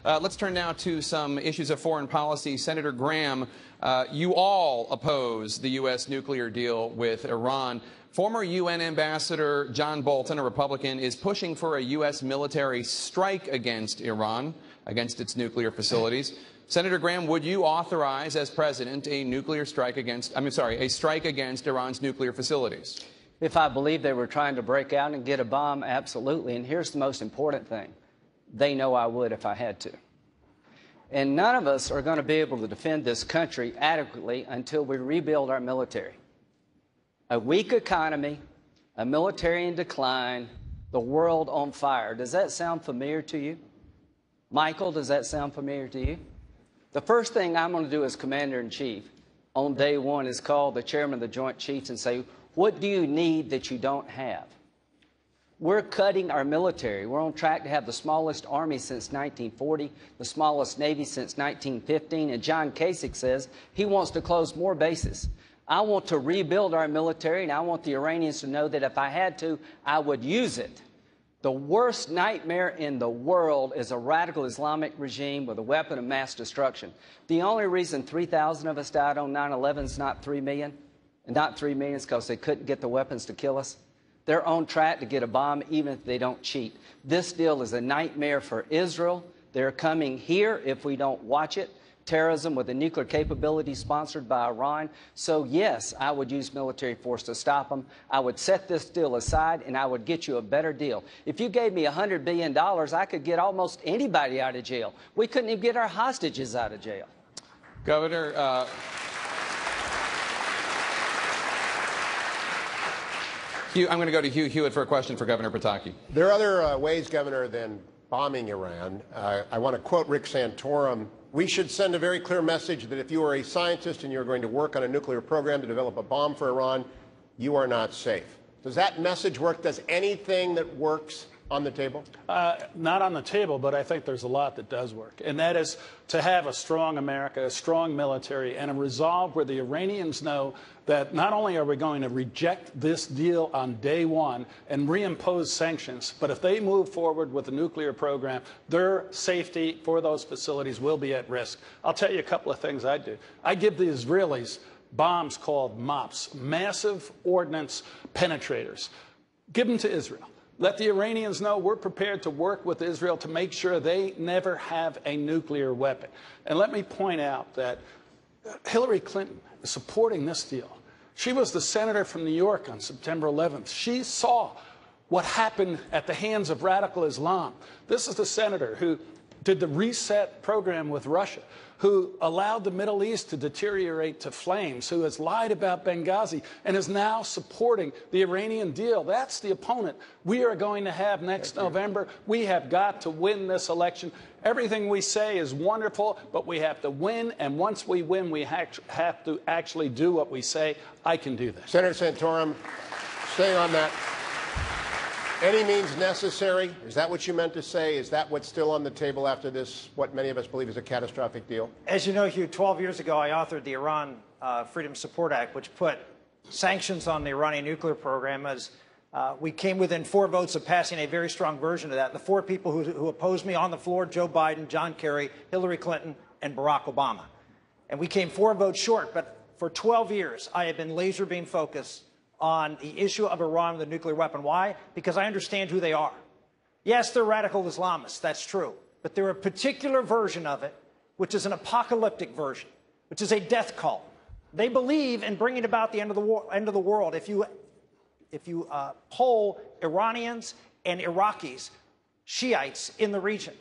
Let's turn now to some issues of foreign policy. Senator Graham, you all oppose the U.S. nuclear deal with Iran. Former UN Ambassador John Bolton, a Republican, is pushing for a U.S. military strike against Iran, against its nuclear facilities. Senator Graham, would you authorize, as president, a nuclear strike against, a strike against Iran's nuclear facilities? If I believe they were trying to break out and get a bomb, absolutely. And here's the most important thing. They know I would if I had to. And none of us are going to be able to defend this country adequately until we rebuild our military. A weak economy, a military in decline, the world on fire. Does that sound familiar to you? Michael, does that sound familiar to you? The first thing I'm going to do as Commander-in-Chief on day one is call the Chairman of the Joint Chiefs and say, what do you need that you don't have? We're cutting our military. We're on track to have the smallest army since 1940, the smallest Navy since 1915, and John Kasich says he wants to close more bases. I want to rebuild our military, and I want the Iranians to know that if I had to, I would use it. The worst nightmare in the world is a radical Islamic regime with a weapon of mass destruction. The only reason 3,000 of us died on 9/11 is not 3 million, and not 3 million is because they couldn't get the weapons to kill us. They're on track to get a bomb even if they don't cheat. This deal is a nightmare for Israel. They're coming here if we don't watch it. Terrorism with a nuclear capability sponsored by Iran. So, yes, I would use military force to stop them. I would set this deal aside, and I would get you a better deal. If you gave me $100 billion, I could get almost anybody out of jail. We couldn't even get our hostages out of jail. Governor, Hugh, I'm going to go to Hugh Hewitt for a question for Governor Pataki. There are other ways, Governor, than bombing Iran. I want to quote Rick Santorum. We should send a very clear message that if you are a scientist and you're going to work on a nuclear program to develop a bomb for Iran, you are not safe. Does that message work? Does anything that works on the table? Not on the table, but I think there's a lot that does work. And that is to have a strong America, a strong military, and a resolve where the Iranians know that not only are we going to reject this deal on day one and reimpose sanctions, but if they move forward with the nuclear program, their safety for those facilities will be at risk. I'll tell you a couple of things I do. I give the Israelis bombs called MOPs, massive ordnance penetrators. Give them to Israel. Let the Iranians know we're prepared to work with Israel to make sure they never have a nuclear weapon. And let me point out that Hillary Clinton is supporting this deal. She was the senator from New York on September 11th. She saw what happened at the hands of radical Islam. This is the senator who did the reset program with Russia, who allowed the Middle East to deteriorate to flames, who has lied about Benghazi and is now supporting the Iranian deal. That's the opponent we are going to have next November. We have got to win this election. Everything we say is wonderful, but we have to win, and once we win, we have to actually do what we say. I can do this. Senator Santorum, staying on that. Any means necessary? Is that what you meant to say? Is that what's still on the table after this, what many of us believe is a catastrophic deal? As you know, Hugh, 12 years ago, I authored the Iran Freedom Support Act, which put sanctions on the Iranian nuclear program. As we came within 4 votes of passing a very strong version of that. The 4 people who opposed me on the floor, Joe Biden, John Kerry, Hillary Clinton, and Barack Obama. And we came 4 votes short, but for 12 years, I have been laser beam focused on the issue of Iran and the nuclear weapon. Why? Because I understand who they are. Yes, they're radical Islamists, that's true. But they're a particular version of it, which is an apocalyptic version, which is a death cult. They believe in bringing about the end of the world. If you poll Iranians and Iraqis, Shiites in the region,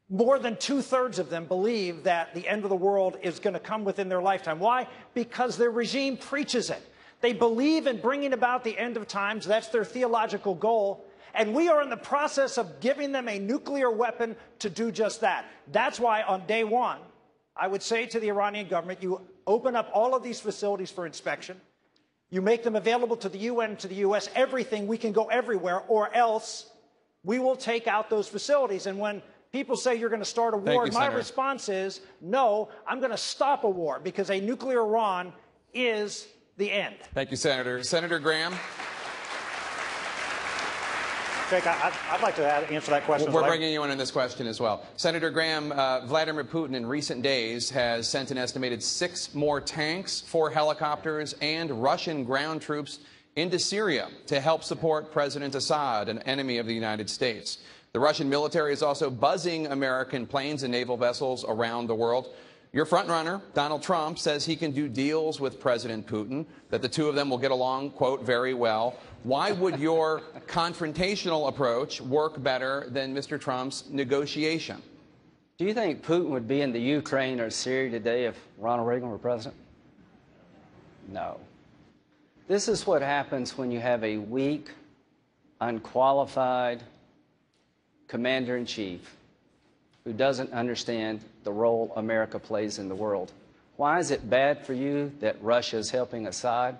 more than 2/3 of them believe that the end of the world is going to come within their lifetime. Why? Because their regime preaches it. They believe in bringing about the end of times. That's their theological goal. And we are in the process of giving them a nuclear weapon to do just that. That's why on day one, I would say to the Iranian government, you open up all of these facilities for inspection. You make them available to the UN and to the US, everything. We can go everywhere, or else we will take out those facilities. And when people say you're going to start a war, my response is, no, I'm going to stop a war, because a nuclear Iran is the end. Thank you, Senator. Senator Graham. Jake, I'd like to answer that question. We're bringing you in on this question as well. Senator Graham, Vladimir Putin in recent days has sent an estimated 6 more tanks, 4 helicopters, and Russian ground troops into Syria to help support President Assad, an enemy of the United States. The Russian military is also buzzing American planes and naval vessels around the world. Your frontrunner, Donald Trump, says he can do deals with President Putin, that the two of them will get along, quote, very well. Why would your confrontational approach work better than Mr. Trump's negotiation? Do you think Putin would be in the Ukraine or Syria today if Ronald Reagan were president? No. This is what happens when you have a weak, unqualified commander-in-chief who doesn't understand the role America plays in the world. Why is it bad for you that Russia is helping Assad?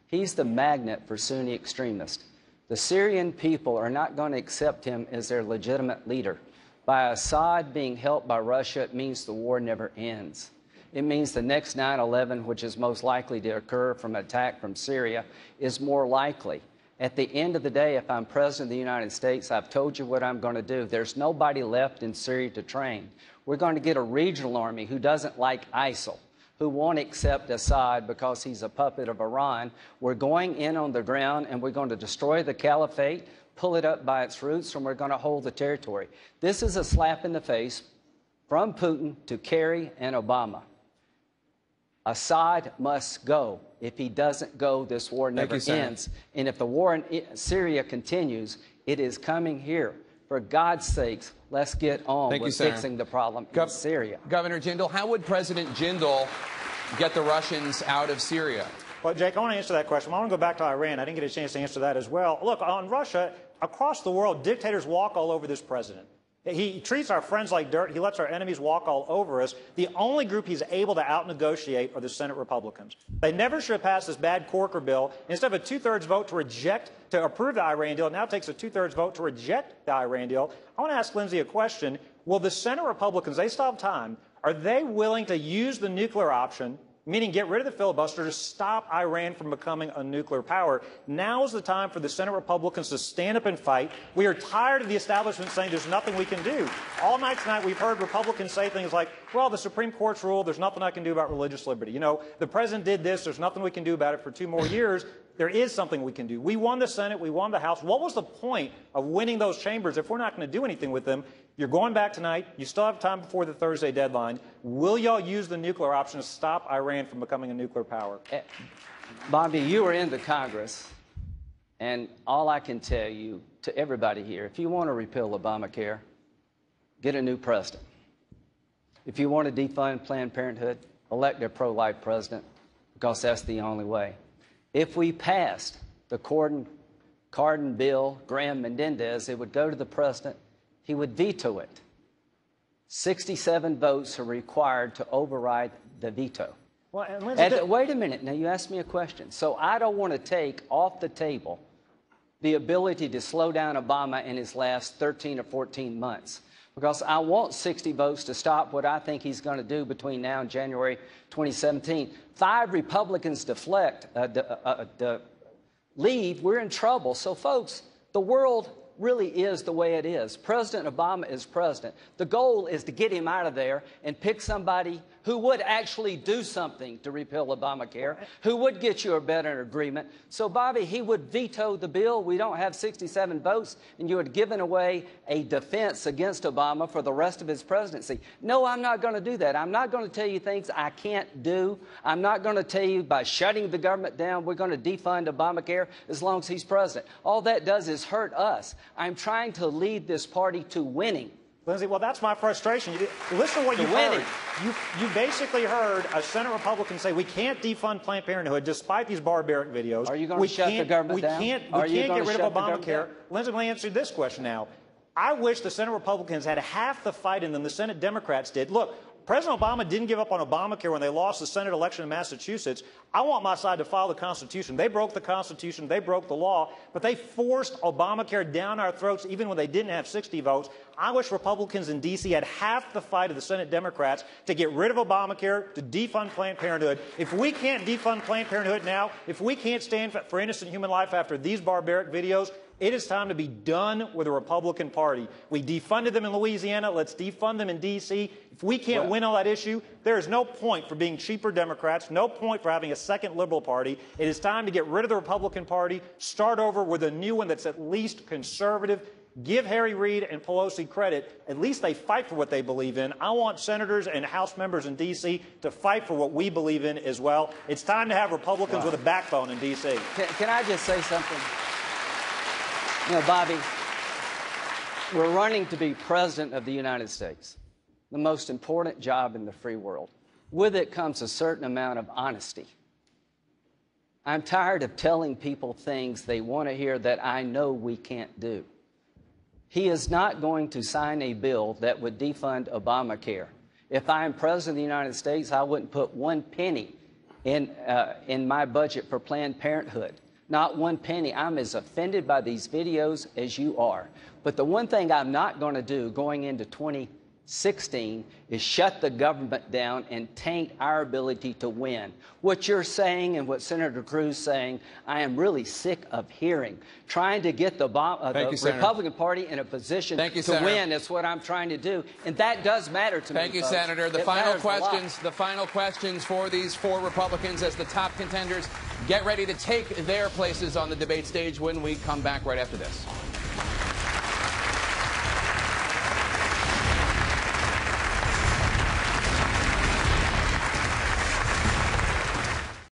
He's the magnet for Sunni extremists. The Syrian people are not going to accept him as their legitimate leader. By Assad being helped by Russia, it means the war never ends. It means the next 9/11, which is most likely to occur from an attack from Syria, is more likely. At the end of the day, if I'm president of the United States, I've told you what I'm going to do. There's nobody left in Syria to train. We're going to get a regional army who doesn't like ISIL, who won't accept Assad because he's a puppet of Iran. We're going in on the ground, and we're going to destroy the caliphate, pull it up by its roots, and we're going to hold the territory. This is a slap in the face from Putin to Kerry and Obama. Assad must go. If he doesn't go, this war never ends. And if the war in Syria continues, it is coming here. For God's sakes, let's get on with fixing the problem in Syria. Governor Jindal, how would President Jindal get the Russians out of Syria? Well, Jake, I want to answer that question. I want to go back to Iran. I didn't get a chance to answer that as well. Look, on Russia, across the world, dictators walk all over this president. He treats our friends like dirt. He lets our enemies walk all over us. The only group he's able to out-negotiate are the Senate Republicans. They never should have passed this bad Corker bill. Instead of a 2/3 vote to approve the Iran deal, it now takes a 2/3 vote to reject the Iran deal. I want to ask Lindsey a question. Will the Senate Republicans, they still have time, are they willing to use the nuclear option, meaning get rid of the filibuster, to stop Iran from becoming a nuclear power? Now is the time for the Senate Republicans to stand up and fight. We are tired of the establishment saying there's nothing we can do. All night tonight we've heard Republicans say things like, well, the Supreme Court's ruled, there's nothing I can do about religious liberty. You know, the president did this, there's nothing we can do about it for 2 more years. There is something we can do. We won the Senate, we won the House. What was the point of winning those chambers if we're not going to do anything with them? You're going back tonight. You still have time before the Thursday deadline. Will y'all use the nuclear option to stop Iran from becoming a nuclear power? Bobby, you were in the Congress, and all I can tell you to everybody here, if you want to repeal Obamacare, get a new president. If you want to defund Planned Parenthood, elect a pro-life president, because that's the only way. If we passed the Cardin bill, Graham-Menendez, it would go to the president. He would veto it. 67 votes are required to override the veto. Well, and Lindsey, wait a minute. Now, you asked me a question. So I don't want to take off the table the ability to slow down Obama in his last 13 or 14 months, because I want 60 votes to stop what I think he's going to do between now and January 2017. 5 Republicans leave, we're in trouble. So, folks, the world really is the way it is. President Obama is president. The goal is to get him out of there and pick somebody who would actually do something to repeal Obamacare, who would get you a better agreement. So, Bobby, he would veto the bill. We don't have 67 votes, and you had given away a defense against Obama for the rest of his presidency. No, I'm not going to do that. I'm not going to tell you things I can't do. I'm not going to tell you by shutting the government down, we're going to defund Obamacare as long as he's president. All that does is hurt us. I'm trying to lead this party to winning. Lindsey, well, that's my frustration. Listen to what you heard. You basically heard a Senate Republican say we can't defund Planned Parenthood despite these barbaric videos. Are you going to shut the government down? We can't get rid of Obamacare. Lindsey, let me answer this question now. I wish the Senate Republicans had half the fight in them the Senate Democrats did. Look, President Obama didn't give up on Obamacare when they lost the Senate election in Massachusetts. I want my side to follow the Constitution. They broke the Constitution. They broke the law. But they forced Obamacare down our throats even when they didn't have 60 votes. I wish Republicans in D.C. had half the fight of the Senate Democrats to get rid of Obamacare, to defund Planned Parenthood. If we can't defund Planned Parenthood now, if we can't stand for innocent human life after these barbaric videos, It is time to be done with the Republican Party. We defunded them in Louisiana. Let's defund them in D.C. If we can't win on that issue, there is no point for being cheaper Democrats, no point for having a second liberal party. It is time to get rid of the Republican Party, start over with a new one that's at least conservative. Give Harry Reid and Pelosi credit. At least they fight for what they believe in. I want senators and House members in D.C. to fight for what we believe in as well. It's time to have Republicans with a backbone in D.C. Can I just say something? You know, Bobby, we're running to be President of the United States, the most important job in the free world. With it comes a certain amount of honesty. I'm tired of telling people things they want to hear that I know we can't do. He is not going to sign a bill that would defund Obamacare. If I am President of the United States, I wouldn't put one penny in my budget for Planned Parenthood. Not one penny. I'm as offended by these videos as you are. But the one thing I'm not going to do going into 2016 is shut the government down and taint our ability to win. What you're saying and what Senator Cruz is saying, I am really sick of hearing. Trying to get the Republican Party in a position to win. That's what I'm trying to do. And that does matter to me. Thank you, Senator. The final questions for these four Republicans as the top contenders get ready to take their places on the debate stage when we come back right after this.